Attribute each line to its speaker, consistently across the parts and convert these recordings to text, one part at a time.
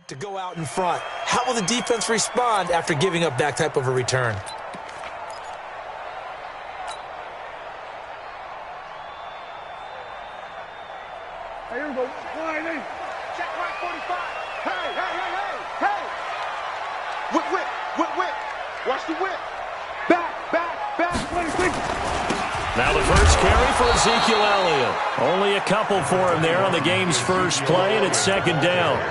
Speaker 1: To go out in front. How will the defense respond after giving up that type of a return?
Speaker 2: Here we go.
Speaker 3: Check right 45. Hey. Whip. Watch the whip. Back.
Speaker 2: 26.
Speaker 4: Now the first carry for Ezekiel Elliott. Only a couple for him there on the game's first play, and it's second down.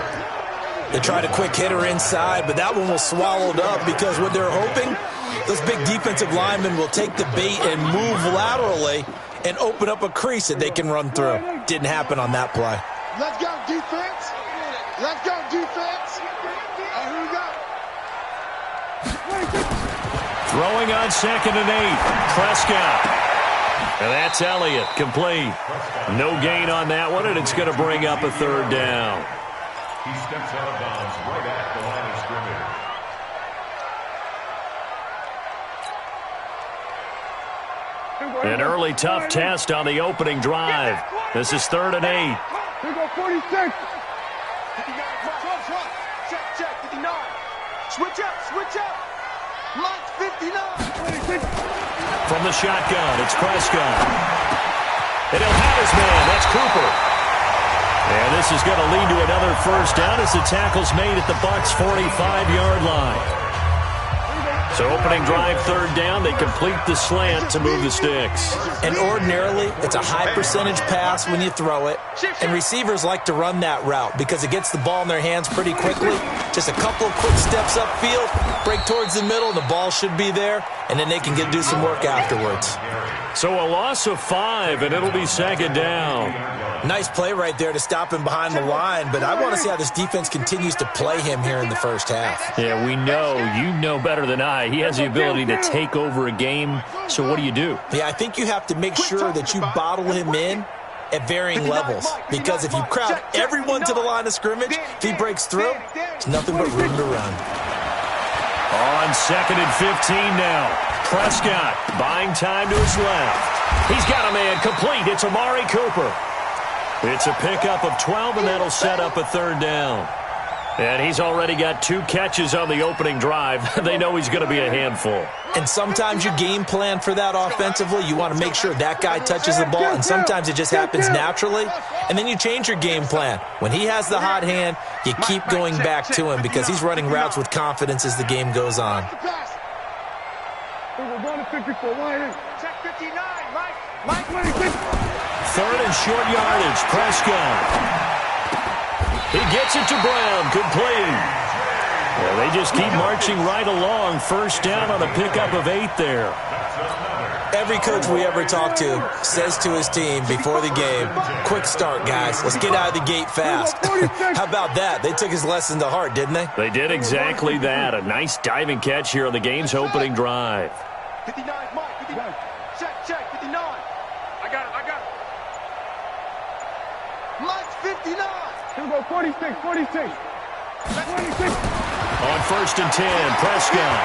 Speaker 1: They tried a quick hitter inside, but that one was swallowed up because what they're hoping, those big defensive linemen will take the bait and move laterally and open up a crease that they can run through. Didn't happen on that play.
Speaker 3: Let's go, defense. And here we go.
Speaker 4: Throwing on 2nd and 8. Prescott. And that's Elliott, complete. No gain on that one, and it's going to bring up a third down.
Speaker 5: He steps out of bounds right at the line of scrimmage.
Speaker 4: An early tough test on the opening drive. This is 3rd and 8.
Speaker 2: Here we go, 46.
Speaker 3: 59, check, 59. Switch up. Mike, 59.
Speaker 2: 26.
Speaker 4: From the shotgun, it's Prescott. And he'll have his man. That's Cooper. And this is going to lead to another first down as the tackle's made at the Bucs' 45-yard line. So opening drive, 3rd down, they complete the slant to move the sticks.
Speaker 1: And ordinarily, it's a high percentage pass when you throw it. And receivers like to run that route because it gets the ball in their hands pretty quickly. Just a couple of quick steps upfield, break towards the middle, and the ball should be there. And then they can do some work afterwards.
Speaker 4: So a loss of 5, and it'll be second down.
Speaker 1: Nice play right there to stop him behind the line, but I want to see how this defense continues to play him here in the first half.
Speaker 4: Yeah, we know. You know better than I. He has the ability to take over a game, so what do you do?
Speaker 1: Yeah, I think you have to make sure that you bottle him in at varying levels, because if you crowd everyone to the line of scrimmage, if he breaks through, there's nothing but room to run.
Speaker 4: On 2nd and 15 now. Prescott buying time to his left. He's got a man complete. It's Amari Cooper. It's a pickup of 12, and that'll set up a 3rd down. And he's already got 2 catches on the opening drive. They know he's going to be a handful.
Speaker 1: And sometimes you game plan for that offensively. You want to make sure that guy touches the ball, and sometimes it just happens naturally. And then you change your game plan. When he has the hot hand, you keep going back to him because he's running routes with confidence as the game goes on.
Speaker 2: We're going to 54. Line in.
Speaker 3: Check 59, Mike.
Speaker 2: 26.
Speaker 4: 3rd and short yardage. Prescott. He gets it to Brown. Complete. Well, they just keep marching right along. First down on a pickup of 8 there.
Speaker 1: Every coach we ever talk to says to his team before the game, quick start, guys. Let's get out of the gate fast. How about that? They took his lesson to heart, didn't they?
Speaker 4: They did exactly that. A nice diving catch here on the game's opening drive.
Speaker 3: 59, Mike. 59. Check, 59. I got it. Mike's 59.
Speaker 2: Here we go, 46. 26.
Speaker 4: On 1st and 10, Prescott.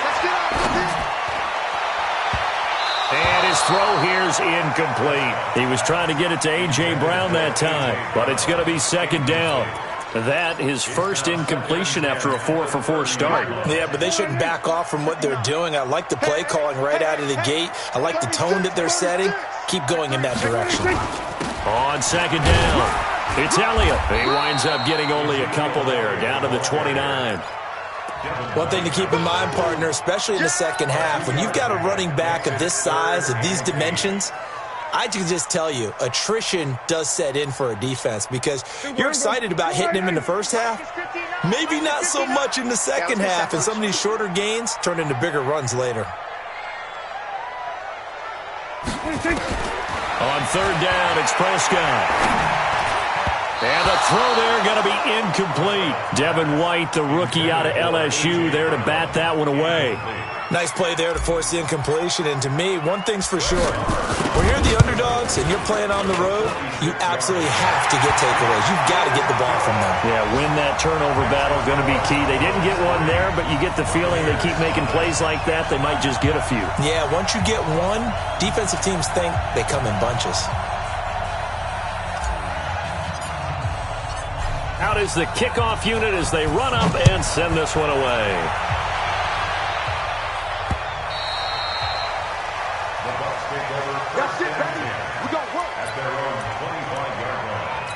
Speaker 3: Let's get out.
Speaker 4: And his throw here's incomplete. He was trying to get it to A.J. Brown that time, but it's going to be second down. That his first incompletion after a 4-for-4 start.
Speaker 1: Yeah, but they shouldn't back off from what they're doing. I like the play calling right out of the gate. I like the tone that they're setting. Keep going in that direction.
Speaker 4: On 2nd down, it's Elliott. He winds up getting only a couple there, down to the 29.
Speaker 1: One thing to keep in mind, partner, especially in the second half, when you've got a running back of this size, of these dimensions, I can just tell you, attrition does set in for a defense because you're excited about hitting him in the first half. Maybe not so much in the second half, and some of these shorter gains turn into bigger runs later.
Speaker 4: On 3rd down, it's Prescott. And the throw there going to be incomplete. Devin White, the rookie out of LSU, there to bat that one away.
Speaker 1: Nice play there to force the incompletion. And to me, one thing's for sure. When you're the underdogs and you're playing on the road, you absolutely have to get takeaways. You've got to get the ball from them.
Speaker 4: Yeah, win that turnover battle, going to be key. They didn't get one there, but you get the feeling they keep making plays like that, they might just get a few.
Speaker 1: Yeah, once you get one, defensive teams think they come in bunches.
Speaker 4: Out is the kickoff unit as they run up and send this one away.
Speaker 3: That's it, baby. We got work.
Speaker 5: At their own 25-yard line.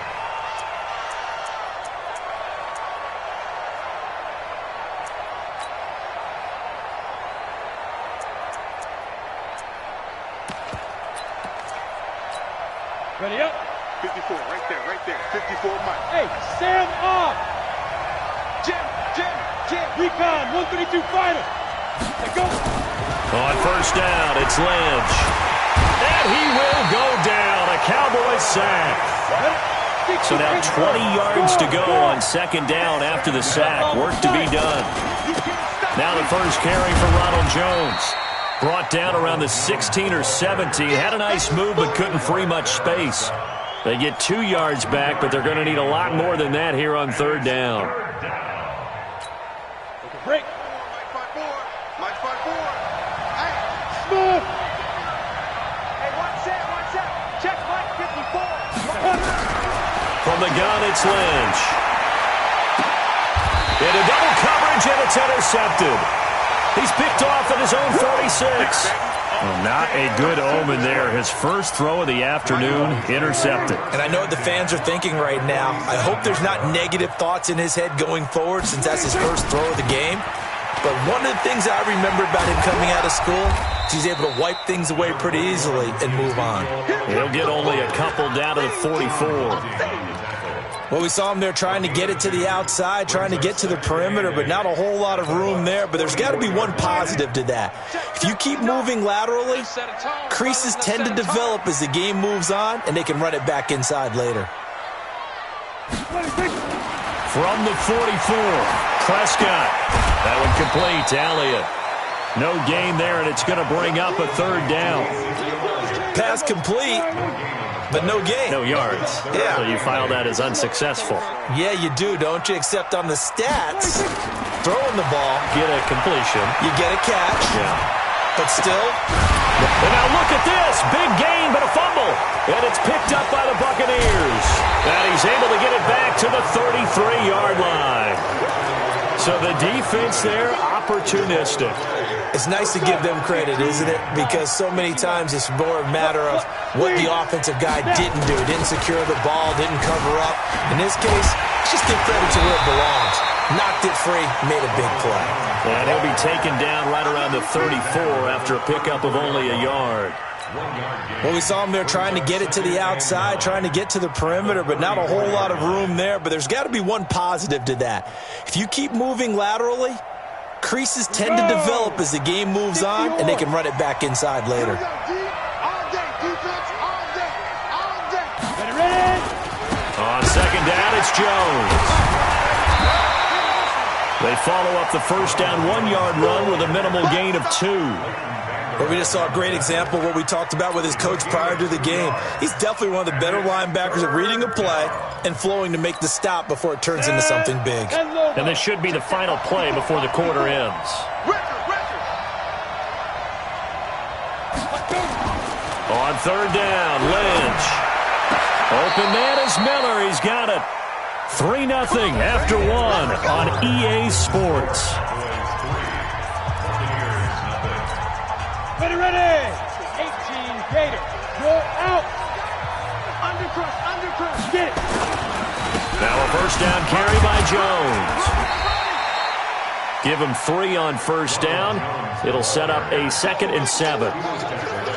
Speaker 2: Ready up.
Speaker 3: 54, right there. 54, Mike.
Speaker 2: Hey, Sam off.
Speaker 3: Jim.
Speaker 2: Recon, 132 fighter. Let's go.
Speaker 4: On first down, it's Lynch. And he will go down. A Cowboys sack. So now 20 yards to go on second down after the sack. Work to be done. Now the first carry for Ronald Jones. Brought down around the 16 or 17. Had a nice move, but couldn't free much space. They get 2 yards back, but they're going to need a lot more than that here on third down.
Speaker 2: Break.
Speaker 3: Mike 5-4. Hey.
Speaker 2: Smooth.
Speaker 3: Hey, watch out. Check Mike 54.
Speaker 4: From the gun, it's Lynch. Into double coverage, and it's intercepted. He's picked off at his own 46. Well, not a good omen there. His first throw of the afternoon, intercepted.
Speaker 1: And I know what the fans are thinking right now. I hope there's not negative thoughts in his head going forward since that's his first throw of the game. But one of the things I remember about him coming out of school is he's able to wipe things away pretty easily and move on.
Speaker 4: He'll get only a couple down to the 44.
Speaker 1: Well, we saw him there trying to get it to the outside, trying to get to the perimeter, but not a whole lot of room there. But there's got to be one positive to that. If you keep moving laterally, creases tend to develop as the game moves on, and they can run it back inside later.
Speaker 4: From the 44, Prescott. That one complete to Elliott. No gain there, and it's going to bring up a third down.
Speaker 1: Pass complete, but no gain.
Speaker 4: No yards.
Speaker 1: Yeah.
Speaker 4: So you file that as unsuccessful.
Speaker 1: Yeah, you do, don't you? Except on the stats, throwing the ball,
Speaker 4: Get a completion.
Speaker 1: you get a catch,
Speaker 4: Yeah.
Speaker 1: but still.
Speaker 4: And now look at this. Big gain, but a fumble. And it's picked up by the Buccaneers. And he's able to get it back to the 33-yard line. So the defense there, opportunistic.
Speaker 1: It's nice to give them credit, isn't it? Because so many times it's more a matter of what the offensive guy didn't do. Didn't secure the ball, didn't cover up. In this case, just give credit to where it belongs. Knocked it free, made a big play.
Speaker 4: And he'll be taken down right around the 34 after a pickup of only a yard.
Speaker 1: Well, we saw him there trying to get it to the outside, trying to get to the perimeter, but not a whole lot of room there. But there's got to be one positive to that. If you keep moving laterally, creases tend to develop as the game moves on, and they can run it back inside later.
Speaker 4: On second down, it's Jones. They follow up the first down 1-yard run with a minimal gain of 2.
Speaker 1: But we just saw a great example of what we talked about with his coach prior to the game. He's definitely one of the better linebackers at reading a play and flowing to make the stop before it turns into something big.
Speaker 4: And this should be the final play before the quarter ends. On third down, Lynch. Open man is Miller. He's got it. 3-0 after 1 on EA Sports.
Speaker 2: Ready. 18 Gator. Roll out. Undercrush. Get it.
Speaker 4: Now a first down carry by Jones. Give him 3 on first down. It'll set up a 2nd and 7.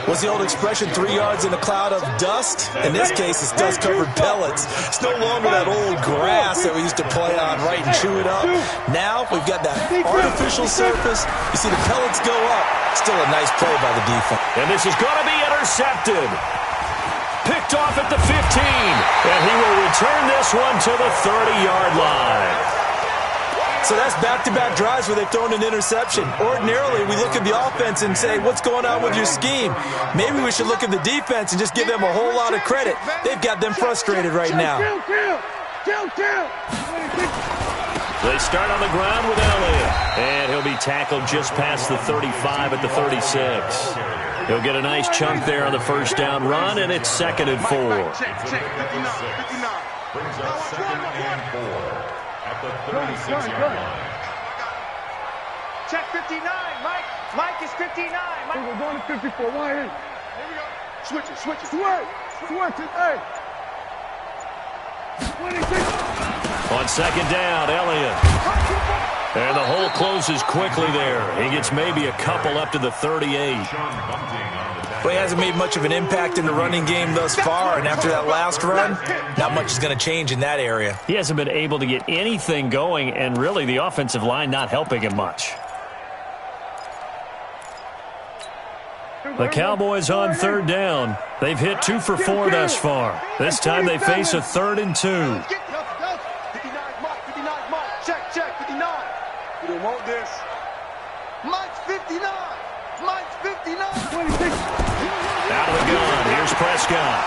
Speaker 1: What's the old expression, 3 yards in a cloud of dust? In this case, it's dust-covered pellets. It's no longer that old grass that we used to play on, right, and chew it up. Now we've got that artificial surface. You see the pellets go up. Still a nice play by the defense.
Speaker 4: And this is going to be intercepted. Picked off at the 15. And he will return this one to the 30-yard line.
Speaker 1: So that's back-to-back drives where they've thrown an interception. Ordinarily, we look at the offense and say, what's going on with your scheme? Maybe we should look at the defense and just give them a whole lot of credit. They've got them frustrated right now.
Speaker 4: They start on the ground with Elliott. And he'll be tackled just past the 35 at the 36. He'll get a nice chunk there on the first down run, and it's 2nd and 4.
Speaker 3: Check, 59.
Speaker 5: Brings up 2nd and 4 at the 36-yard line.
Speaker 3: Check 59, Mike. Mike is 59. Mike.
Speaker 2: We're going to 54. Why here?
Speaker 3: Here we go. Switch it.
Speaker 2: Switch it. Hey. 26.
Speaker 4: On 2nd down, Elliott. And the hole closes quickly there. He gets maybe a couple up to the 38.
Speaker 1: Well, he hasn't made much of an impact in the running game thus far, and after that last run, not much is going to change in that area.
Speaker 4: He hasn't been able to get anything going, and really the offensive line not helping him much. The Cowboys on 3rd down. They've hit 2 for 4 thus far. This time they face a 3rd and 2.
Speaker 3: 59, Mike. Check, 59. We don't want this. Mike's 59. Mike's 59.
Speaker 2: 26.
Speaker 4: Out of the gun. Here's Prescott.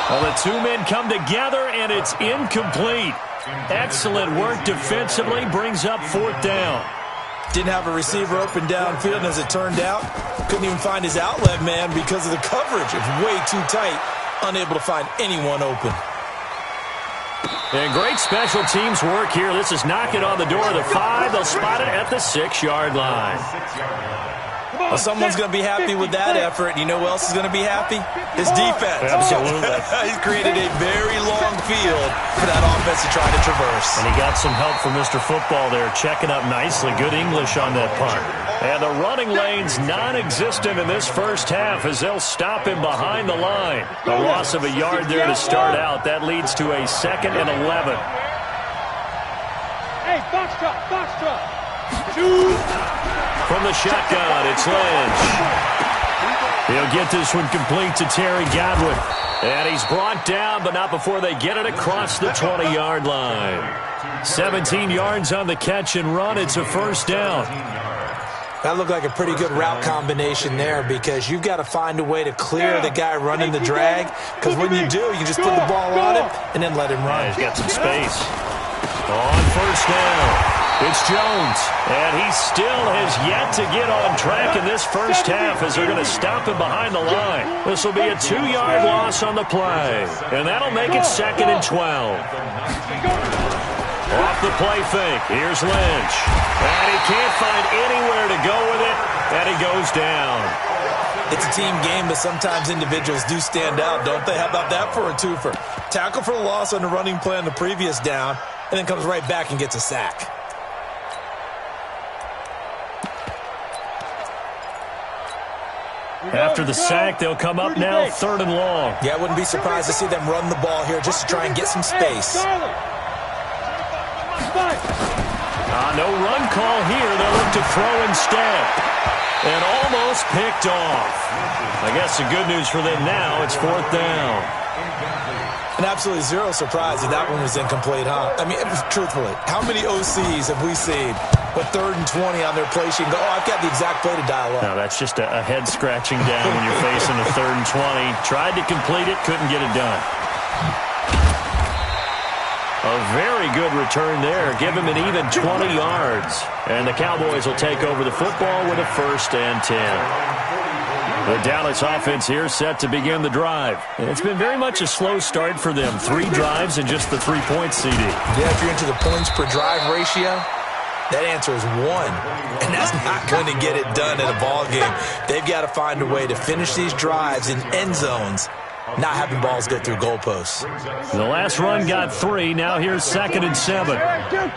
Speaker 4: Well, the 2 men come together, and it's incomplete. Excellent work defensively. Brings up 4th down.
Speaker 1: Didn't have a receiver open downfield, and as it turned out, couldn't even find his outlet man because of the coverage. It's way too tight, unable to find anyone open.
Speaker 4: And great special teams work here. This is knock it on the door of the 5. They'll spot it at the 6-yard line.
Speaker 1: Well, someone's going to be happy with that effort. You know who else is going to be happy? His defense.
Speaker 4: Absolutely.
Speaker 1: He's created a very long field for that offense to try to traverse.
Speaker 4: And he got some help from Mr. Football there, checking up nicely. Good English on that punt. And the running lane's non-existent in this first half as they'll stop him behind the line. A loss of a yard there to start out. That leads to a 2nd and 11.
Speaker 2: Hey, box truck. Shoot.
Speaker 4: From the shotgun, it's Lynch. He'll get this one complete to Terry Godwin. And he's brought down, but not before they get it across the 20-yard line. 17 yards on the catch and run. It's a 1st down.
Speaker 1: That looked like a pretty good route combination there because you've got to find a way to clear the guy running the drag, because when you do, you can just put the ball on him and then let him run.
Speaker 4: Yeah, he's got some space. On 1st down. It's Jones, and he still has yet to get on track in this first half as they're going to stop him behind the line. This will be a 2-yard loss on the play, and that'll make it 2nd and 12. Off the play fake, here's Lynch, and he can't find anywhere to go with it, and he goes down.
Speaker 1: It's a team game, but sometimes individuals do stand out, don't they? How about that for a twofer? Tackle for the loss on the running play on the previous down, and then comes right back and gets a sack.
Speaker 4: After the sack, they'll come up now 3rd and long.
Speaker 1: Yeah, I wouldn't be surprised to see them run the ball here just to try and get some space.
Speaker 4: No run call here. They'll look to throw instead. And almost picked off. I guess the good news for them now, it's 4th down.
Speaker 1: And absolutely zero surprise that that one was incomplete, huh? I mean, truthfully, how many OCs have we seen with 3rd and 20 on their play sheet and go, oh, I've got the exact play to dial up?
Speaker 4: No, that's just a head-scratching down when you're facing a 3rd and 20. Tried to complete it, couldn't get it done. A very good return there. Give him an even 20 yards. And the Cowboys will take over the football with a 1st and 10. The Dallas offense here set to begin the drive. And it's been very much a slow start for them. 3 drives and just the 3-point CD.
Speaker 1: Yeah, if you're into the points per drive ratio, that answer is 1. And that's not going to get it done in a ball game. They've got to find a way to finish these drives in end zones, not having balls go through goalposts.
Speaker 4: The last run got 3. Now here's 2nd and 7.
Speaker 2: Kill.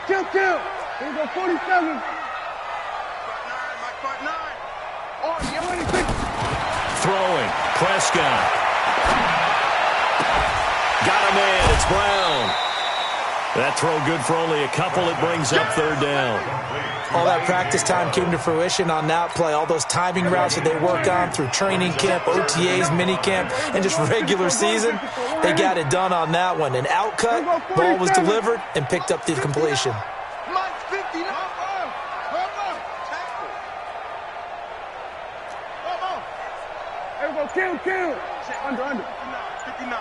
Speaker 2: Here we go, 47.
Speaker 4: Throwing. Prescott. Got a man. It's Brown. That throw good for only a couple. It brings up 3rd down.
Speaker 1: All that practice time came to fruition on that play. All those timing routes that they work on through training camp, OTAs, minicamp, and just regular season, they got it done on that one. An outcut, ball was delivered, and picked up the completion.
Speaker 3: Mike's 50.
Speaker 2: Here we go, kill. Under.
Speaker 3: 59.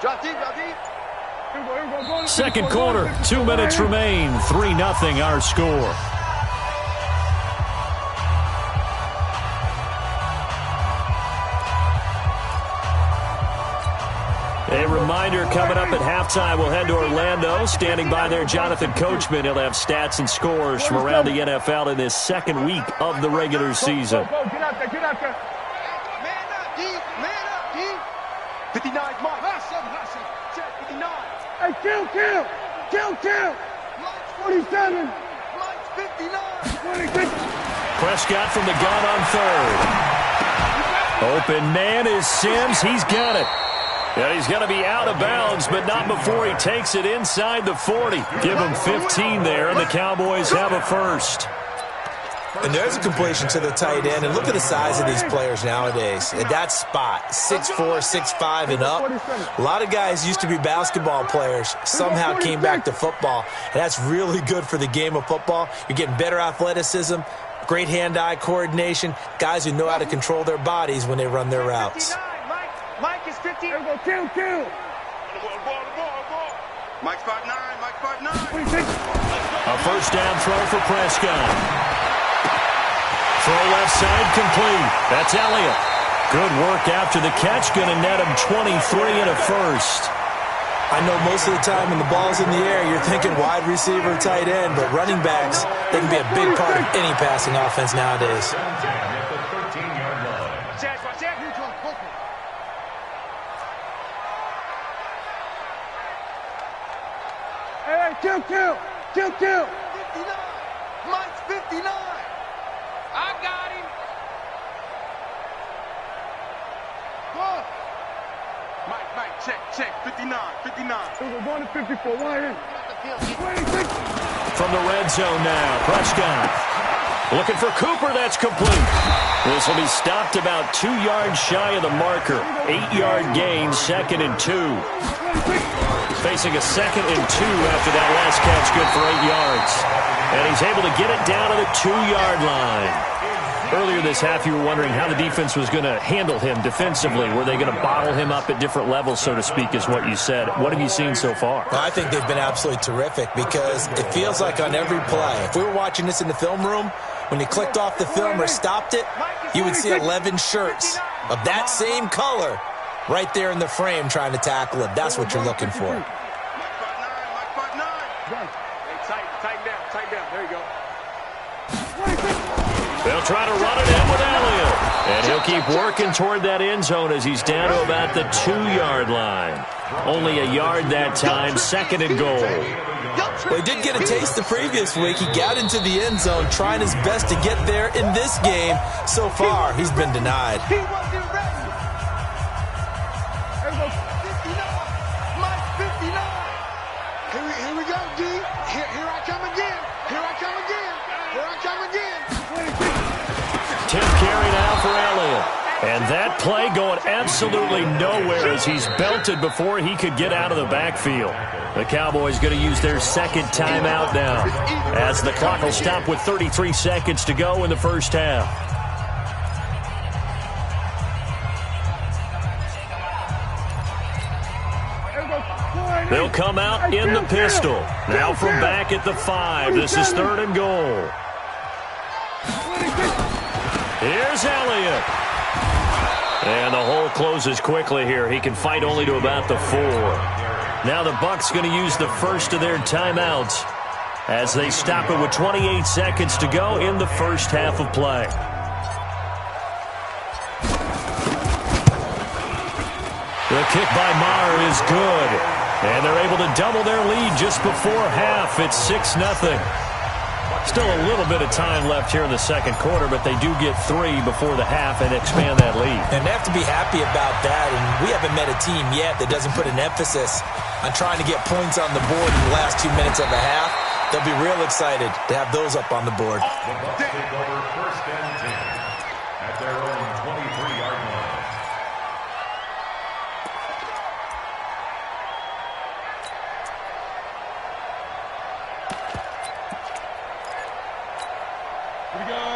Speaker 3: Drop deep.
Speaker 2: Here we go.
Speaker 4: Second quarter, 2 minutes remain. 3-0 our score. A reminder coming up at halftime, we'll head to Orlando. Standing by there, Jonathan Coachman. He'll have stats and scores from around the NFL in this second week of the regular season.
Speaker 2: Go, get out there, get out there.
Speaker 3: Man up, D. Man up, D. 59, Mike. Hustle. Check 59.
Speaker 2: Hey, kill.
Speaker 3: Mike's
Speaker 2: 47.
Speaker 3: Mike's 59.
Speaker 2: 26.
Speaker 4: Prescott from the gun on third. Open man is Sims. He's got it. And he's going to be out of bounds, but not before he takes it inside the 40. Give him 15 there, and the Cowboys have a first.
Speaker 1: And there's a completion to the tight end. And look at the size of these players nowadays. At that spot, 6'4", 6'5", and up. A lot of guys used to be basketball players, somehow came back to football. And that's really good for the game of football. You're getting better athleticism, great hand-eye coordination, guys who know how to control their bodies when they run their routes.
Speaker 2: Mike is 50. There we go, kill.
Speaker 3: Mike's 5'9", Mike's 5'9".
Speaker 2: 26.
Speaker 4: A first down throw for Prescott. Throw left side complete. That's Elliott. Good work after the catch. Going to net him 23 and a first.
Speaker 1: I know most of the time when the ball's in the air, you're thinking wide receiver, tight end, but running backs, they can be a big part of any passing offense nowadays.
Speaker 5: At the 13-yard line.
Speaker 2: Watch that. Hey, kill.
Speaker 3: 59. Mike's 59. I got him. Go. Mike, check. 59.
Speaker 2: We're going to 54. Wide in. 26.
Speaker 4: From the red zone now, Prescott. Looking for Cooper, that's complete. This will be stopped about 2 yards shy of the marker. 8-yard gain, 2nd and 2. Facing a 2nd and 2 after that last catch, good for 8 yards. And he's able to get it down to the 2-yard line. Earlier this half, you were wondering how the defense was going to handle him defensively. Were they going to bottle him up at different levels, so to speak, is what you said. What have you seen so far?
Speaker 1: Well, I think they've been absolutely terrific because it feels like on every play, if we were watching this in the film room, when you clicked off the film or stopped it, you would see 11 shirts of that same color right there in the frame trying to tackle him. That's what you're looking for.
Speaker 3: Mike 5'9". Hey, tighten down. There you go.
Speaker 4: They'll try to run it in with Elliott. And he'll keep working toward that end zone as he's down to about the 2-yard line. Only a yard that time, 2nd and goal.
Speaker 1: Well, he did get a taste the previous week. He got into the end zone trying his best to get there in this game. So far, he's been denied.
Speaker 3: He wasn't ready. There we go. 59. Mike 59. Here we go, D. Here I come again.
Speaker 4: 10th carry now for Elliott. And that play going absolutely nowhere as he's belted before he could get out of the backfield. The Cowboys going to use their 2nd timeout now as the clock will stop with 33 seconds to go in the first half. They'll come out in the pistol. Now from back at the 5. This is 3rd and goal. Here's Elliott. And the hole closes quickly here. He can fight only to about the 4. Now the Bucs going to use the first of their timeouts as they stop it with 28 seconds to go in the first half of play. The kick by Maher is good. And they're able to double their lead just before half. It's 6-0. Still a little bit of time left here in the second quarter, but they do get 3 before the half and expand that lead.
Speaker 1: And they have to be happy about that. And we haven't met a team yet that doesn't put an emphasis on trying to get points on the board in the last 2 minutes of a half. They'll be real excited to have those up on the board.
Speaker 5: The Bucs take over 1st and 10 at their own 23-yard line.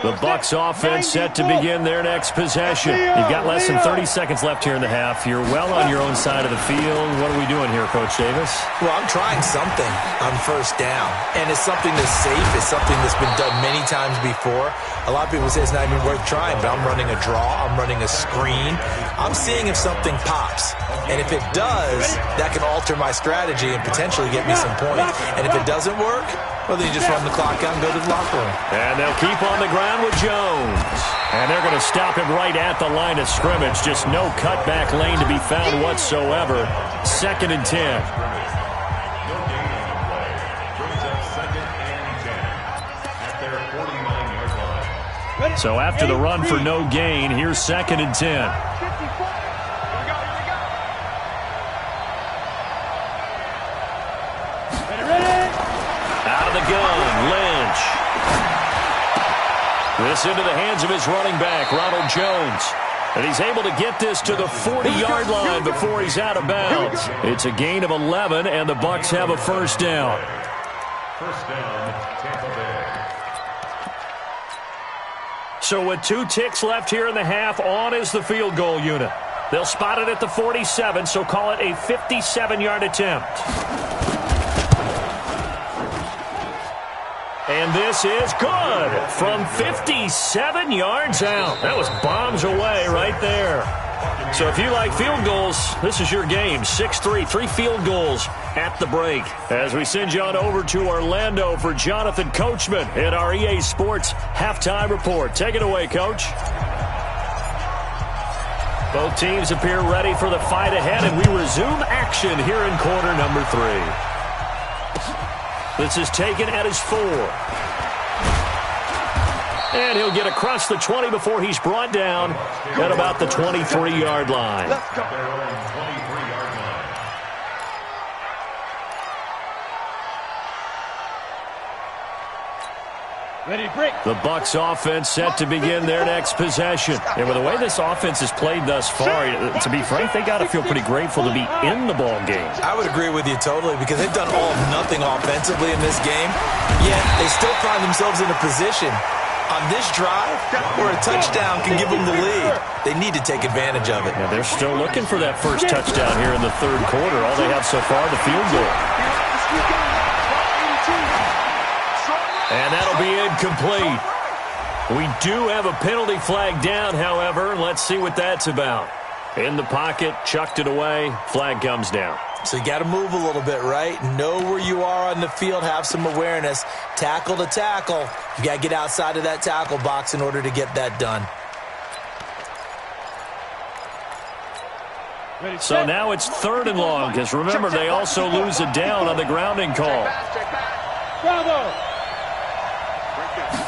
Speaker 4: The Bucs offense set to begin their next possession. You've got less than 30 seconds left here in the half. You're well on your own side of the field. What are we doing here, Coach Davis?
Speaker 1: Well, I'm trying something on first down, and it's something that's safe. It's something that's been done many times before. A lot of people say it's not even worth trying, but I'm running a draw. I'm running a screen. I'm seeing if something pops. And if it does, that can alter my strategy and potentially get me some points. And if it doesn't work, well, then you just run the clock out and go to the locker room.
Speaker 4: And they'll keep on the ground with Jones. And they're going to stop him right at the line of scrimmage. Just no cutback lane to be found whatsoever. 2nd and 10. So after the run for no gain, here's 2nd and 10. Out of the gun, Lynch. This into the hands of his running back, Ronald Jones. And he's able to get this to the 40-yard line before he's out of bounds. It's a gain of 11, and the Bucs have a first down.
Speaker 5: First down, Tampa Bay.
Speaker 4: So with 2 ticks left here in the half, on is the field goal unit. They'll spot it at the 47, so call it a 57-yard attempt. And this is good from 57 yards out. That was bombs away right there. So if you like field goals, this is your game. 6-3, 3 field goals at the break. As we send you on over to Orlando for Jonathan Coachman at our EA Sports Halftime Report. Take it away, Coach. Both teams appear ready for the fight ahead, and we resume action here in quarter number 3. This is taken at his 4. And he'll get across the 20 before he's brought down at about the 23-yard line.
Speaker 5: Let's go. Their own 23-yard line.
Speaker 2: Ready, break.
Speaker 4: The Bucs offense set to begin their next possession. And with the way this offense has played thus far, to be frank, they got to feel pretty grateful to be in the ball game.
Speaker 1: I would agree with you totally because they've done all of nothing offensively in this game, yet they still find themselves in a position on this drive where a touchdown can give them the lead. They need to take advantage of it.
Speaker 4: Yeah, they're still looking for that first touchdown here in the 3rd quarter. All they have so far, the field goal. And that'll be incomplete. We do have a penalty flag down, however. Let's see what that's about. In the pocket, chucked it away, flag comes down.
Speaker 1: So you got to move a little bit, right? Know where you are on the field, have some awareness. Tackle to tackle. You got to get outside of that tackle box in order to get that done.
Speaker 4: So now it's 3rd and long, because remember, they also lose a down on the grounding call.
Speaker 2: Bravo.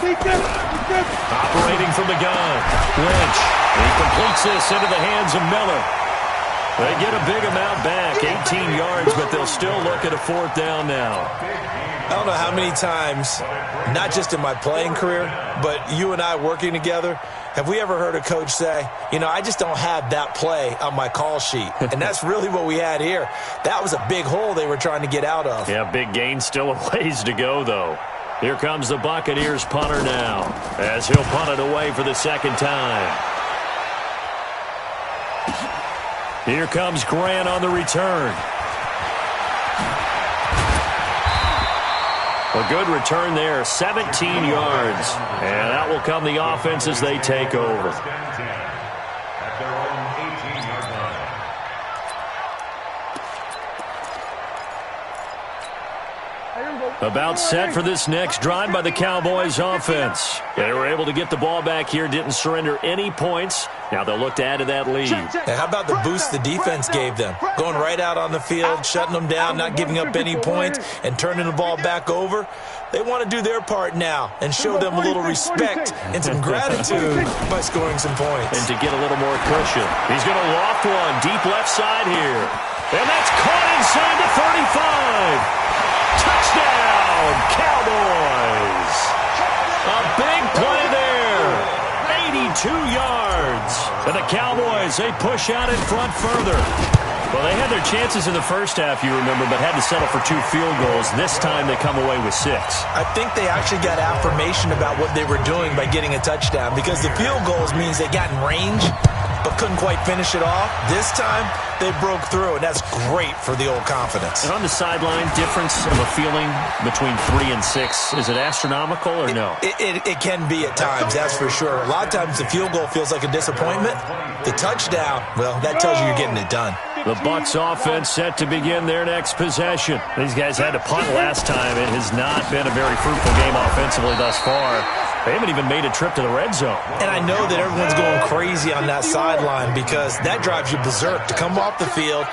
Speaker 4: Operating from the gun, Lynch. He completes this into the hands of Miller. They get a big amount back, 18 yards, but they'll still look at a 4th down now.
Speaker 1: I don't know how many times, not just in my playing career, but you and I working together, have we ever heard a coach say, you know, I just don't have that play on my call sheet. And that's really what we had here. That was a big hole they were trying to get out of.
Speaker 4: Yeah, big gain, still a ways to go, though. Here comes the Buccaneers punter now, as he'll punt it away for the 2nd time. Here comes Grant on the return. A good return there, 17 yards. And that will come the offense as they take over.
Speaker 5: At their own 18-yard line.
Speaker 4: About set for this next drive by the Cowboys offense. They were able to get the ball back here, didn't surrender any points. Now they'll look to add to that lead.
Speaker 1: And how about the boost the defense gave them? Going right out on the field, shutting them down, not giving up any points, and turning the ball back over. They want to do their part now and show them a little respect and some gratitude by scoring some points.
Speaker 4: And to get a little more cushion. He's going to loft one deep left side here. And that's caught inside the 35. Touchdown, Cowboys. A big play there. 82 yards. And the Cowboys, they push out in front further. Well, they had their chances in the first half, you remember, but had to settle for 2 field goals. This time they come away with 6.
Speaker 1: I think they actually got affirmation about what they were doing by getting a touchdown, because the field goals means they got in range but couldn't quite finish it off. This time, they broke through, and that's great for the old confidence.
Speaker 4: And on the sideline, difference of a feeling between 3 and 6, is it astronomical or no?
Speaker 1: It can be at times, that's for sure. A lot of times the field goal feels like a disappointment. The touchdown, well, that tells you you're getting it done.
Speaker 4: The Bucs offense set to begin their next possession. These guys had to punt last time. It has not been a very fruitful game offensively thus far. They haven't even made a trip to the red zone.
Speaker 1: And I know that everyone's going crazy on that sideline because that drives you berserk to come off the field,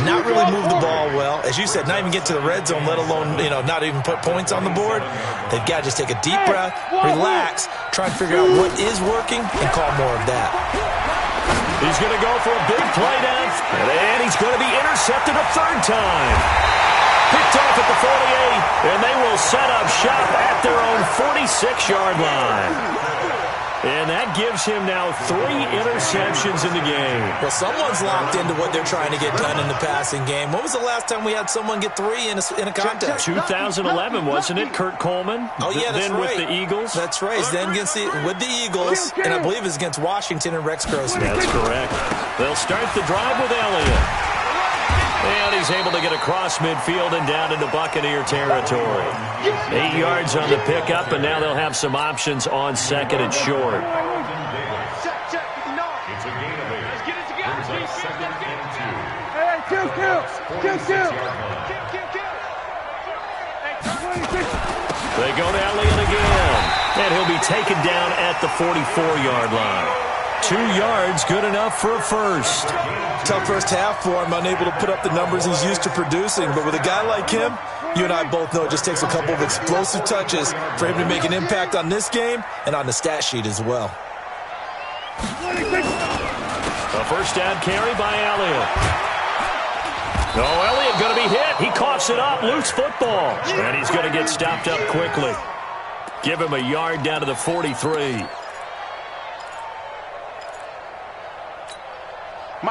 Speaker 1: not really move the ball well. As you said, not even get to the red zone, let alone, not even put points on the board. They've got to just take a deep breath, relax, try and figure out what is working, and call more of that.
Speaker 4: He's going to go for a big play down, and he's going to be intercepted a 3rd time. Picked off at the 48, and they will set up shop at their own 46-yard line. And that gives him now 3 interceptions in the game.
Speaker 1: Well, someone's locked into what they're trying to get done in the passing game. When was the last time we had someone get 3 in a contest?
Speaker 4: 2011, wasn't it? Kurt Coleman?
Speaker 1: Oh, yeah, that's
Speaker 4: then
Speaker 1: right.
Speaker 4: With the Eagles?
Speaker 1: That's right. Then with the Eagles, and I believe it's against Washington and Rex Grossman.
Speaker 4: That's correct. They'll start the drive with Elliott. And he's able to get across midfield and down into Buccaneer territory. 8 yards on the pickup, and now they'll have some options on 2nd and short.
Speaker 5: It's a gain of 8. Brings up 2nd and 2.
Speaker 2: Hey, kill.
Speaker 4: They go to Elliott again, and he'll be taken down at the 44-yard line. 2 yards, good enough for a first.
Speaker 1: Tough first half for him, unable to put up the numbers he's used to producing. But with a guy like him, you and I both know it just takes a couple of explosive touches for him to make an impact on this game and on the stat sheet as well.
Speaker 4: A first down carry by Elliott. Elliott going to be hit. He coughs it up. Loose football. And he's going to get stopped up quickly. Give him a yard down to the 43.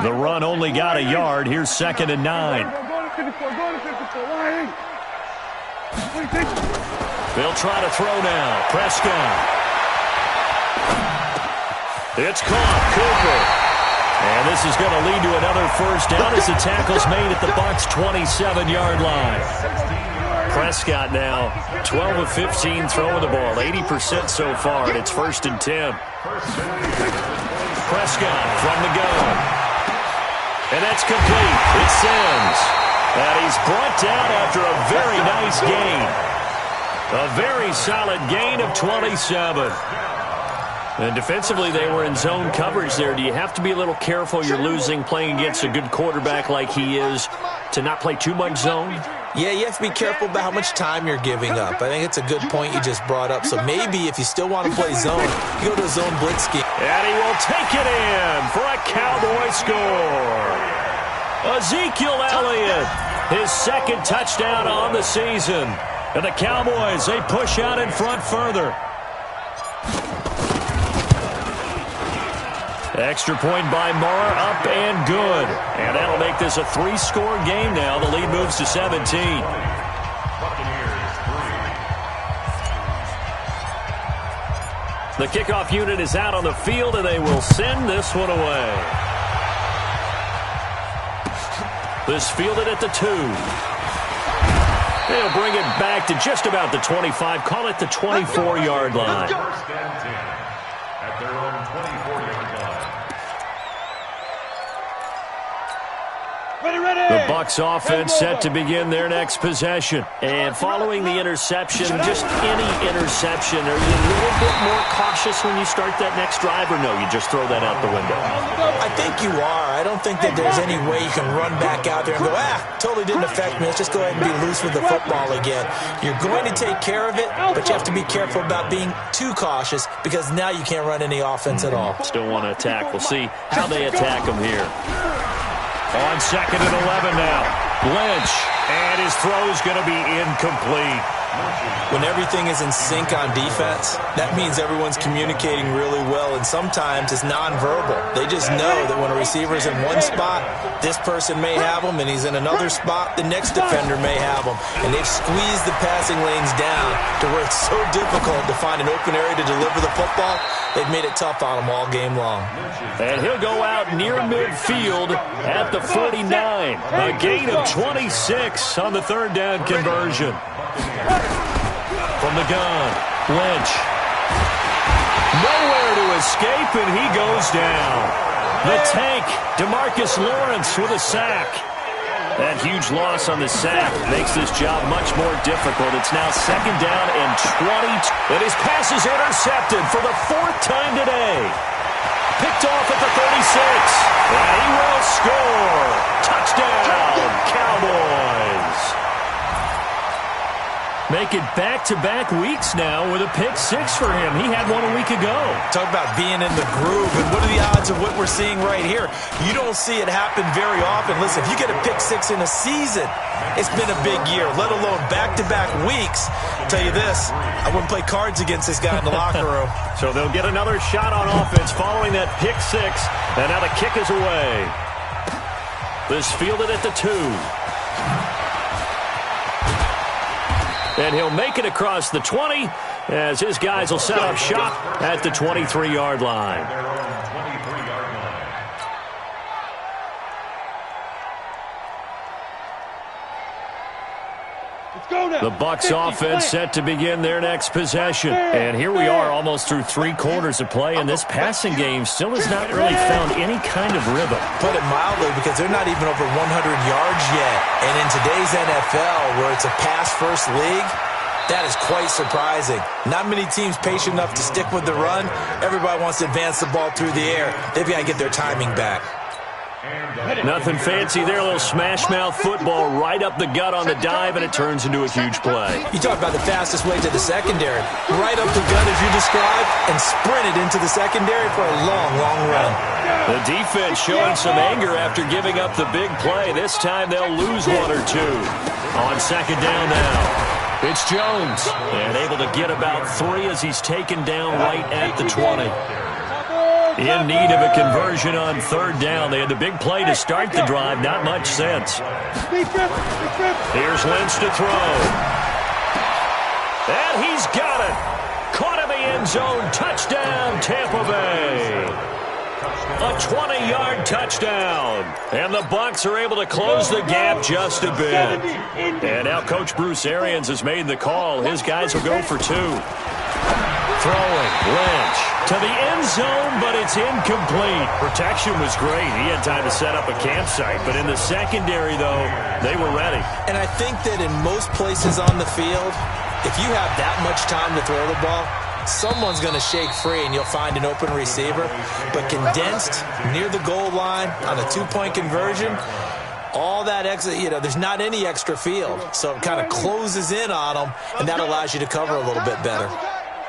Speaker 4: The run only got a yard. Here's 2nd and 9. They'll try to throw now. Prescott. It's caught. Cooper. And this is going to lead to another first down as the tackle's made at the Bucs' 27-yard line. Prescott now 12 of 15 throwing the ball. 80% so far, and it's 1st and 10. Prescott from the gun. And that's complete. It sends. And he's brought down after a very nice gain. A very solid gain of 27. And defensively, they were in zone coverage there. Do you have to be a little careful? You're losing playing against a good quarterback like he is to not play too much zone?
Speaker 1: Yeah, you have to be careful about how much time you're giving up. I think it's a good point you just brought up. So maybe if you still want to play zone, you go to a zone blitz scheme.
Speaker 4: And he will take it in for a Cowboy score. Ezekiel Elliott, his 2nd touchdown on the season. And the Cowboys, they push out in front further. Extra point by Marr, up and good. And that'll make this a 3-score game now. The lead moves to 17. The kickoff unit is out on the field, and they will send this one away. This fielded at the 2. They'll bring it back to just about the 25. Call it the 24-yard line.
Speaker 5: First and 10 at their own 24-yard line.
Speaker 4: The Bucs offense set to begin their next possession. And following the interception, just any interception, are you a little bit more cautious when you start that next drive, or no, you just throw that out the window?
Speaker 1: I think you are. I don't think that there's any way you can run back out there and go, totally didn't affect me. Let's just go ahead and be loose with the football again. You're going to take care of it, but you have to be careful about being too cautious because now you can't run any offense at all.
Speaker 4: Still want to attack. We'll see how they attack them here. On 2nd and 11 now. Lynch. And his throw is going to be incomplete.
Speaker 1: When everything is in sync on defense, that means everyone's communicating really well, and sometimes it's nonverbal. They just know that when a receiver's in one spot, this person may have him, and he's in another spot, the next defender may have him. And they've squeezed the passing lanes down to where it's so difficult to find an open area to deliver the football. They've made it tough on him all game long.
Speaker 4: And he'll go out near midfield at the 49. A gain of 26 on the third down conversion. From the gun, Lynch. Nowhere to escape, and he goes down. The tank, DeMarcus Lawrence with a sack. That huge loss on the sack makes this job much more difficult. It's now second down and 20. And his pass is intercepted for the fourth time today. Picked off at the 36. And he will score. Touchdown, Cowboys. Make it back-to-back weeks now with a pick-6 for him. He had one a week ago.
Speaker 1: Talk about being in the groove, and what are the odds of what we're seeing right here? You don't see it happen very often. Listen, if you get a pick-6 in a season, it's been a big year, let alone back-to-back weeks. I'll tell you this, I wouldn't play cards against this guy in the locker room.
Speaker 4: So they'll get another shot on offense following that pick-6, and now the kick is away. This fielded at the 2. And he'll make it across the 20 as his guys will set up shop at the 23-yard line. The Bucs offense set to begin their next possession. And here we are almost through 3 quarters of play, and this passing game still has not really found any kind of rhythm.
Speaker 1: Put it mildly, because they're not even over 100 yards yet. And in today's NFL, where it's a pass-first league, that is quite surprising. Not many teams patient enough to stick with the run. Everybody wants to advance the ball through the air. They've got to get their timing back.
Speaker 4: Nothing fancy there, a little smash-mouth football right up the gut on the dive, and it turns into a huge play.
Speaker 1: You talk about the fastest way to the secondary. Right up the gut, as you described, and sprinted into the secondary for a long, long run.
Speaker 4: The defense showing some anger after giving up the big play. This time they'll lose 1 or 2. On second down now, it's Jones. And able to get about 3 as he's taken down right at the 20. In need of a conversion on third down. They had the big play to start the drive. Not much sense. Here's Lynch to throw. And he's got it. Caught in the end zone. Touchdown, Tampa Bay. A 20-yard touchdown. And the Bucs are able to close the gap just a bit. And now Coach Bruce Arians has made the call. His guys will go for 2. Throwing, Lynch to the end zone, but it's incomplete. Protection was great. He had time to set up a campsite, but in the secondary, though, they were ready.
Speaker 1: And I think that in most places on the field, if you have that much time to throw the ball, someone's going to shake free and you'll find an open receiver. But condensed near the goal line on a 2-point conversion, all that extra, there's not any extra field. So it kind of closes in on them, and that allows you to cover a little bit better.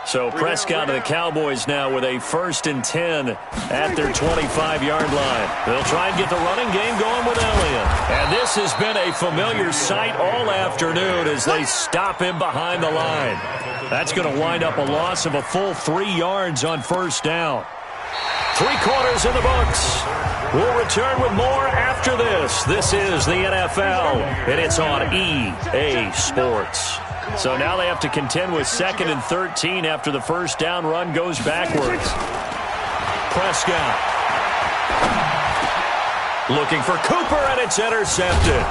Speaker 4: So Prescott and the Cowboys now with a 1st and 10 at their 25-yard line. They'll try and get the running game going with Elliott. And this has been a familiar sight all afternoon as they stop him behind the line. That's going to wind up a loss of a full 3 yards on first down. 3 quarters in the books. We'll return with more after this. This is the NFL, and it's on EA Sports. So now they have to contend with 2nd and 13 after the first down run goes backwards. Prescott looking for Cooper, and it's intercepted.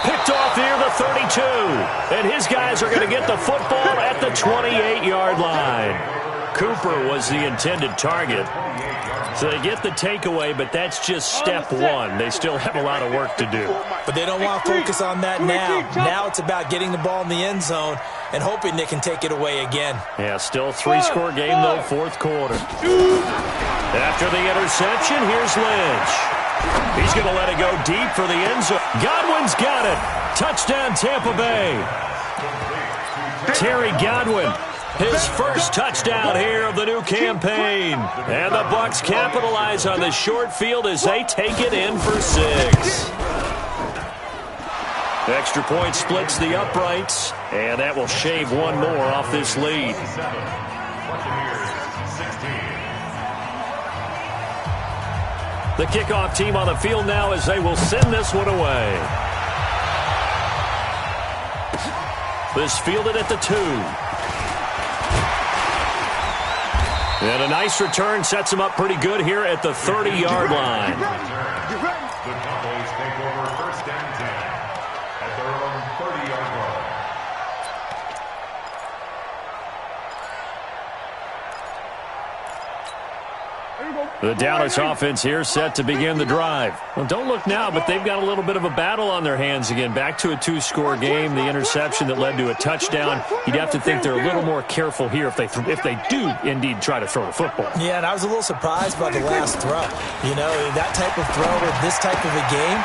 Speaker 4: Picked off here, the 32. And his guys are going to get the football at the 28-yard line. Cooper was the intended target. So they get the takeaway, but that's just step 1. They still have a lot of work to do.
Speaker 1: But they don't want to focus on that now. Now it's about getting the ball in the end zone and hoping they can take it away again.
Speaker 4: Yeah, still 3-score game, though, 4th quarter. After the interception, here's Lynch. He's going to let it go deep for the end zone. Godwin's got it. Touchdown, Tampa Bay. Terry Godwin. His first touchdown here of the new campaign. And the Bucs capitalize on the short field as they take it in for 6. Extra point splits the uprights, and that will shave one more off this lead. The kickoff team on the field now as they will send this one away. This fielded at the 2. And a nice return sets him up pretty good here at the 30-yard line.
Speaker 5: The Cowboys take over first and 10 at their own 30-yard line.
Speaker 4: The Dallas offense here set to begin the drive. Well, don't look now, but they've got a little bit of a battle on their hands again. Back to a 2-score game. The interception that led to a touchdown. You'd have to think they're a little more careful here if they do indeed try to throw the football.
Speaker 1: Yeah, and I was a little surprised by the last throw. You know, that type of throw with this type of a game,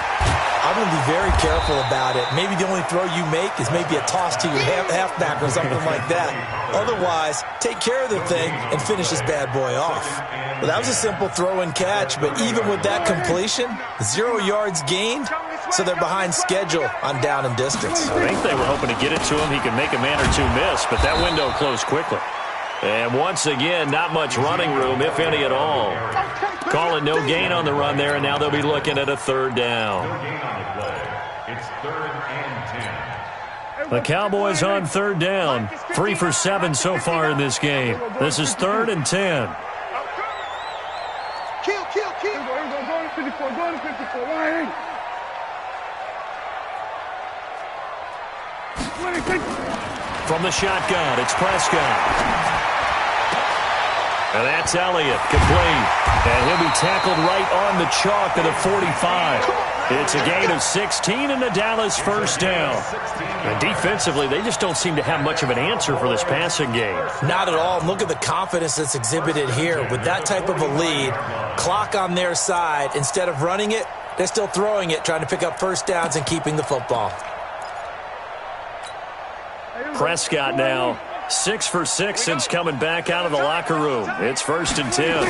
Speaker 1: I'm going to be very careful about it. Maybe the only throw you make is maybe a toss to your halfback or something like that. Otherwise, take care of the thing and finish this bad boy off. Well, that was a simple throw and catch, but even with that completion, 0 yards gained, so they're behind schedule on down and distance.
Speaker 4: I think they were hoping to get it to him. He could make a man or two miss, but that window closed quickly. And once again, not much running room, if any at all. Call it no gain on the run there, and now they'll be looking at a 3rd down.
Speaker 5: No gain on the play. It's 3rd and 10.
Speaker 4: The Cowboys on 3rd down. 3 for 7 so far in this game. This is 3rd and 10.
Speaker 3: Kill.
Speaker 2: Go to 54. Right.
Speaker 4: From the shotgun, it's Prescott. And that's Elliott, complete. And he'll be tackled right on the chalk of the 45. It's a gain of 16 and the Dallas first down. And defensively, they just don't seem to have much of an answer for this passing game.
Speaker 1: Not at all. Look at the confidence that's exhibited here. With that type of a lead, clock on their side, instead of running it, they're still throwing it, trying to pick up first downs and keeping the football.
Speaker 4: Prescott now 6 for 6 since coming back out of the locker room. It's 1st and 10.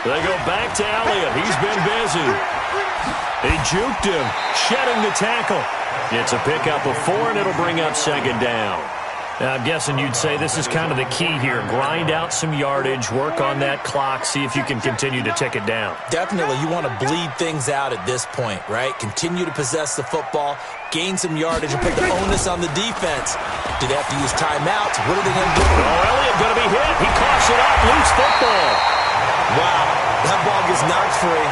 Speaker 4: They go back to Elliott. He's been busy. He juked him, shedding the tackle. It's a pickup of 4, and it'll bring up 2nd down. Now, I'm guessing you'd say this is kind of the key here. Grind out some yardage, work on that clock, see if you can continue to tick it down.
Speaker 1: Definitely, you want to bleed things out at this point, right? Continue to possess the football, gain some yardage, and put the onus on the defense. Do they have to use timeouts? What are they going to do?
Speaker 4: Oh, Elliott going to be hit. He coughs it up, loose football.
Speaker 1: Wow, that ball gets knocked free,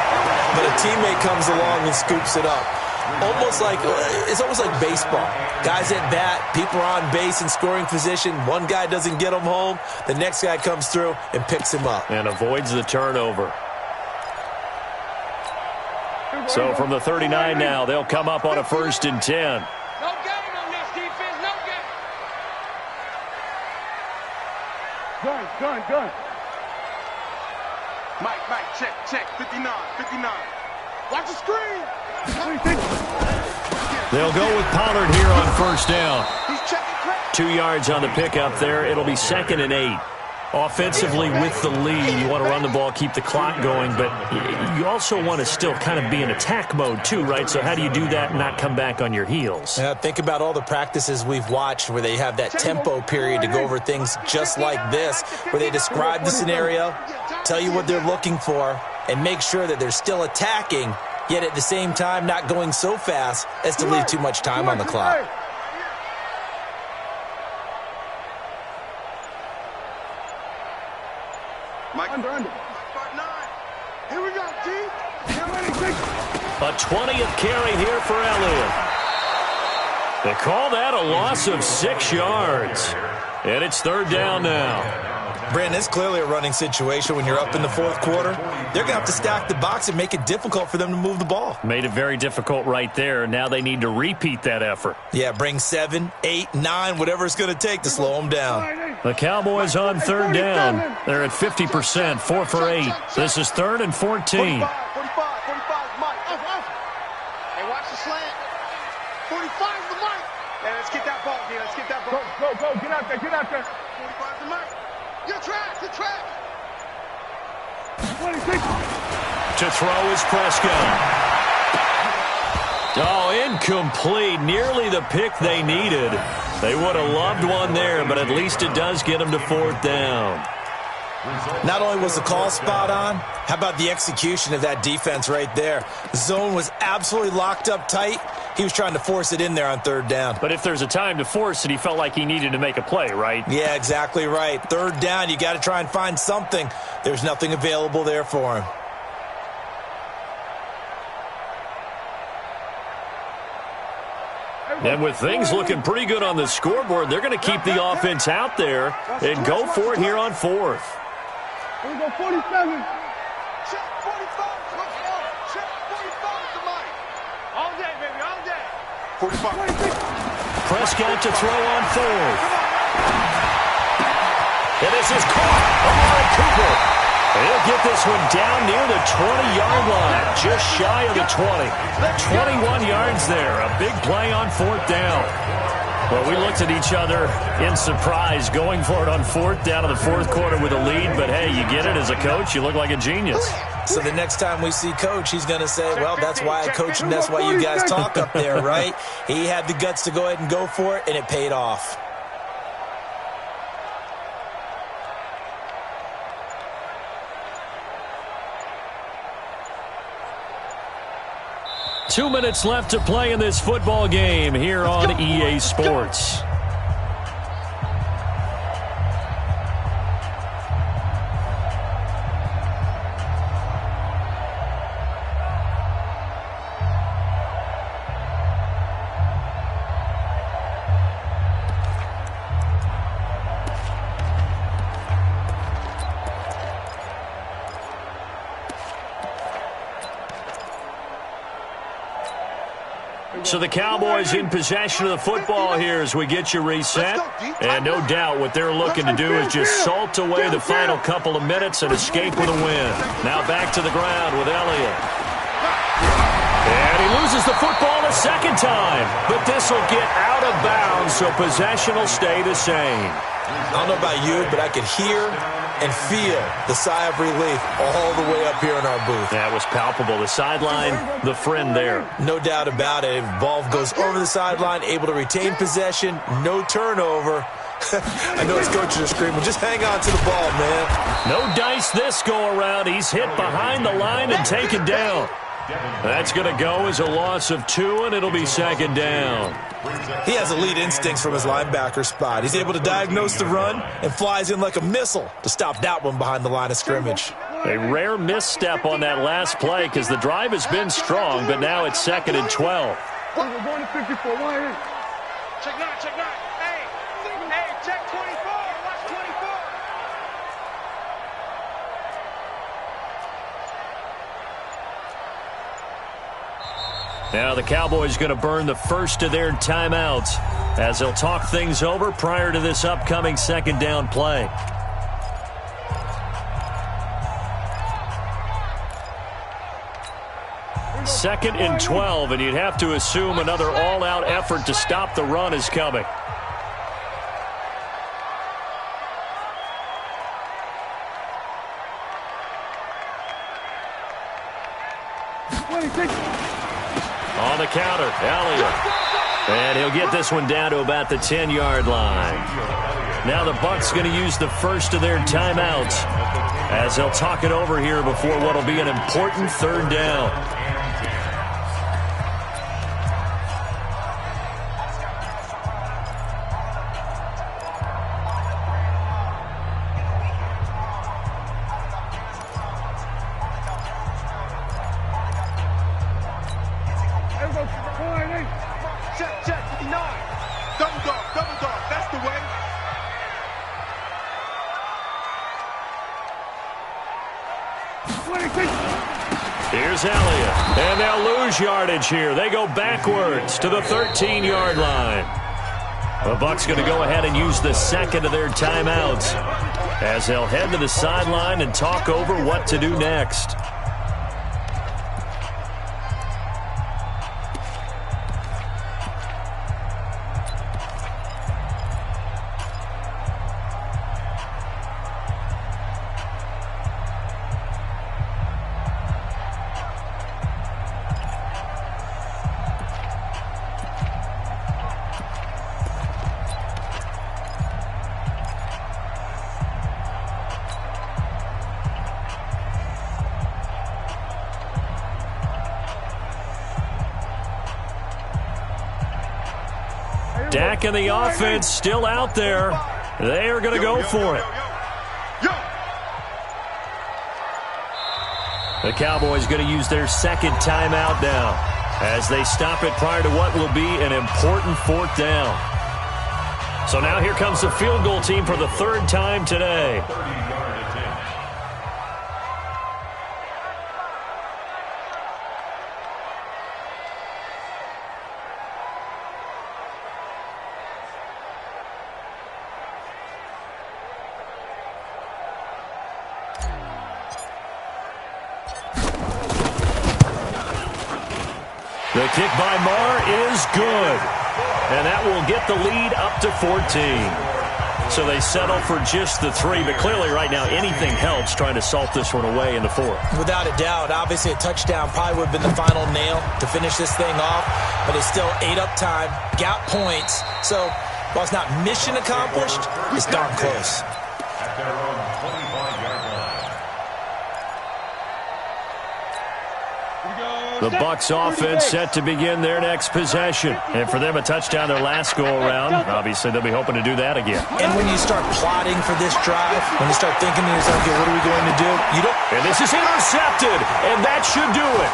Speaker 1: but a teammate comes along and scoops it up. It's almost like baseball. Guys at bat, people are on base in scoring position. One guy doesn't get him home. The next guy comes through and picks him up.
Speaker 4: And avoids the turnover. So from the 39 now, they'll come up on a 1st and 10.
Speaker 2: No gain on this defense. No gain. Gun.
Speaker 3: Mike, check. 59. Watch the screen.
Speaker 4: They'll go with Pollard here on 1st down.
Speaker 3: He's checking crack.
Speaker 4: 2 yards on the pickup there. It'll be 2nd and 8. Offensively, with the lead, you want to run the ball, keep the clock going, but you also want to still kind of be in attack mode too, right? So how do you do that and not come back on your heels?
Speaker 1: Think about all the practices we've watched where they have that tempo period to go over things just like this, where they describe the scenario, tell you what they're looking for, and make sure that they're still attacking, yet at the same time not going so fast as to leave too much time on the clock.
Speaker 3: Mike. Under. 9. Here we go, T.
Speaker 4: A 20th carry here for Elliott. They call that a loss of 6 yards. And it's 3rd down now.
Speaker 1: Brandon, it's clearly a running situation when you're up in the 4th quarter. They're going to have to stack the box and make it difficult for them to move the ball.
Speaker 4: Made it very difficult right there. Now they need to repeat that effort.
Speaker 1: Yeah, bring 7, 8, 9, whatever it's going to take to slow them down.
Speaker 4: The Cowboys on 3rd down. They're at 50%, 4 for 8. This is 3rd and 14.
Speaker 3: 45, Mike. Hey, watch the slant. 45 is the Mike. Hey, let's get that ball, D. Let's get that ball.
Speaker 2: Go. Get out there.
Speaker 3: 45 is the Mike. Your track.
Speaker 2: 26.
Speaker 4: To throw is Prescott. Oh, Incomplete. Nearly the pick they needed. They would have loved one there, but at least it does get them to 4th down.
Speaker 1: Not only was the call spot on, how about the execution of that defense right there? The zone was absolutely locked up tight. He was trying to force it in there on 3rd down.
Speaker 4: But if there's a time to force it, he felt like he needed to make a play, right?
Speaker 1: Yeah, exactly right. 3rd down, you got to try and find something. There's nothing available there for him.
Speaker 4: And with things looking pretty good on the scoreboard, they're going to keep the offense out there and go for it here on 4th.
Speaker 2: Here we go, 47.
Speaker 3: Check 45. Let's go. Check 45 tonight. All day, baby, all day. 45.
Speaker 4: Prescott to throw on 4th. And this is caught. Amari Cooper. He'll get this one down near the 20-yard line, just shy of the 20. 21 yards there. A big play on 4th down. Well, we looked at each other in surprise going for it on 4th down in the 4th quarter with a lead. But, hey, you get it as a coach. You look like a genius.
Speaker 1: So the next time we see Coach, he's going to say, well, that's why I coach and that's why you guys talk up there, right? He had the guts to go ahead and go for it, and it paid off.
Speaker 4: Two minutes left to play in this football game here on EA Sports. So the Cowboys in possession of the football here as we get you reset. And no doubt what they're looking to do is just salt away the final couple of minutes and escape with a win. Now back to the ground with Elliott. And he loses the football a second time. But this will get out of bounds, so possession will stay the same.
Speaker 1: I don't know about you, but I could hear and feel the sigh of relief all the way up here in our booth.
Speaker 4: That was palpable. The sideline, the friend there.
Speaker 1: No doubt about it. Ball goes over the sideline, able to retain possession, no turnover. I know his coaches are screaming, just hang on to the ball, man.
Speaker 4: No dice this go around. He's hit behind the line and taken down. That's going to go as a loss of 2, and it'll be 2nd down.
Speaker 1: He has elite instincts from his linebacker spot. He's able to diagnose the run and flies in like a missile to stop that one behind the line of scrimmage.
Speaker 4: A rare misstep on that last play because the drive has been strong, but now it's 2nd and 12.
Speaker 2: We're going to 54.
Speaker 3: Check 9, check 9. Hey, check 24. Watch 24.
Speaker 4: Now the Cowboys going to burn the first of their timeouts as they'll talk things over prior to this upcoming 2nd down play. Second and 12, and you'd have to assume another all-out effort to stop the run is coming. On the counter, Elliott. And he'll get this one down to about the 10-yard line. Now the Bucs going to use the first of their timeouts as they'll talk it over here before what will be an important 3rd down.
Speaker 3: Check 59. Double dog. That's the way.
Speaker 4: Here's Elliott, and they'll lose yardage here. They go backwards to the 13-yard line. The Bucs going to go ahead and use the second of their timeouts as they'll head to the sideline and talk over what to do next. Dak and the offense still out there. They are going to go for it. The Cowboys going to use their second timeout now as they stop it prior to what will be an important fourth down. So now here comes the field goal team for the third time today. The kick by Marr is good. And that will get the lead up to 14. So they settle for just the 3. But clearly right now anything helps trying to salt this one away in the 4th.
Speaker 1: Without a doubt. Obviously a touchdown probably would have been the final nail to finish this thing off. But it's still 8 up time. Got points. So while it's not mission accomplished, it's darn close.
Speaker 5: At their own 25-yard line.
Speaker 4: The Bucs offense set to begin their next possession. And for them, a touchdown their last go-around. Obviously, they'll be hoping to do that again.
Speaker 1: And when you start plotting for this drive, when you start thinking to yourself, okay, what are we going to do? You don't.
Speaker 4: And this is intercepted, and that should do it.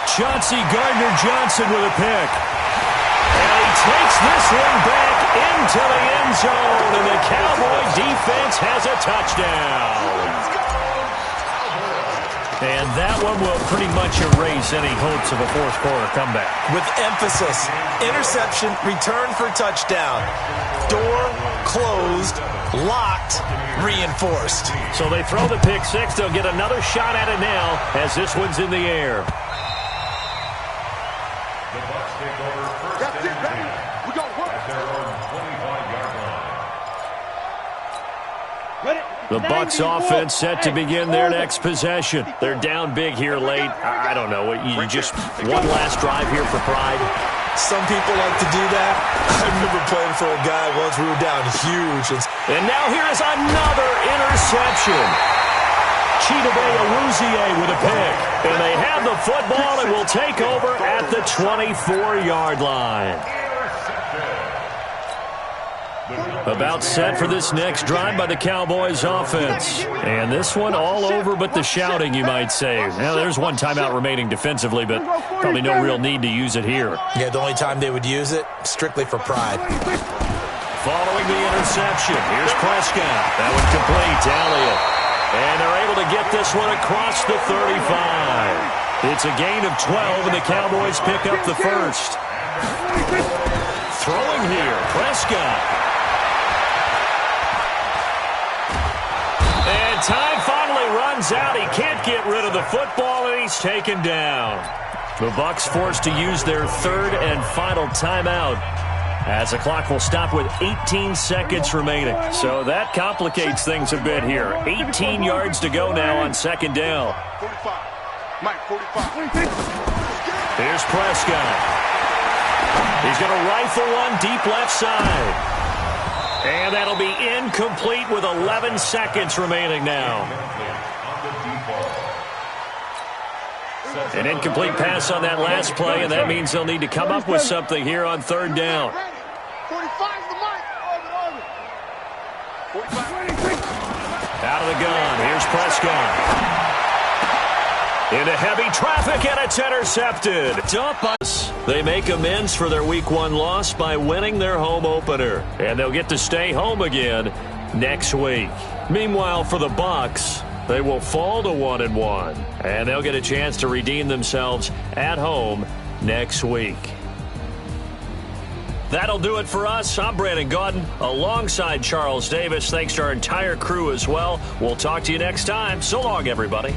Speaker 4: Chauncey Gardner-Johnson with a pick. And he takes this one back into the end zone, and the Cowboy defense has a touchdown. And that one will pretty much erase any hopes of a fourth quarter comeback.
Speaker 1: With emphasis, interception, return for touchdown. Door closed, locked, reinforced.
Speaker 4: So they throw the pick 6. They'll get another shot at it now as this one's in the air.
Speaker 5: The Bucs take over first and 10. We got work at their own 25-yard line.
Speaker 4: The Bucs offense set to begin their next possession. They're down big here late. I don't know. You just one last drive here for pride.
Speaker 1: Some people like to do that. I remember playing for a guy once. We were down huge.
Speaker 4: And now here is another interception. Chidobe Awuzie with a pick. And they have the football and will take over at the 24-yard line. About set for this next drive by the Cowboys offense. And this one all over but the shouting, you might say. Now, there's one timeout remaining defensively, but probably no real need to use it here.
Speaker 1: Yeah, the only time they would use it, strictly for pride.
Speaker 4: Following the interception, here's Prescott. That one complete to Elliott. And they're able to get this one across the 35. It's a gain of 12, and the Cowboys pick up the first. Throwing here, Prescott. And time finally runs out. He can't get rid of the football, and he's taken down. The Bucs forced to use their third and final timeout as the clock will stop with 18 seconds remaining. So that complicates things a bit here. 18 yards to go now on second down.
Speaker 3: 45. Mike, 45.
Speaker 4: Here's Prescott. He's going to rifle one deep left side. And that'll be incomplete with 11 seconds remaining now. An incomplete pass on that last play, and that means they'll need to come up with something here on third down.
Speaker 3: 45's the mark.
Speaker 4: Out of the gun, here's Prescott. Into heavy traffic, and it's intercepted. They make amends for their Week 1 loss by winning their home opener. And they'll get to stay home again next week. Meanwhile, for the Bucs, they will fall to 1-1. And they'll get a chance to redeem themselves at home next week. That'll do it for us. I'm Brandon Gaudin alongside Charles Davis. Thanks to our entire crew as well. We'll talk to you next time. So long, everybody.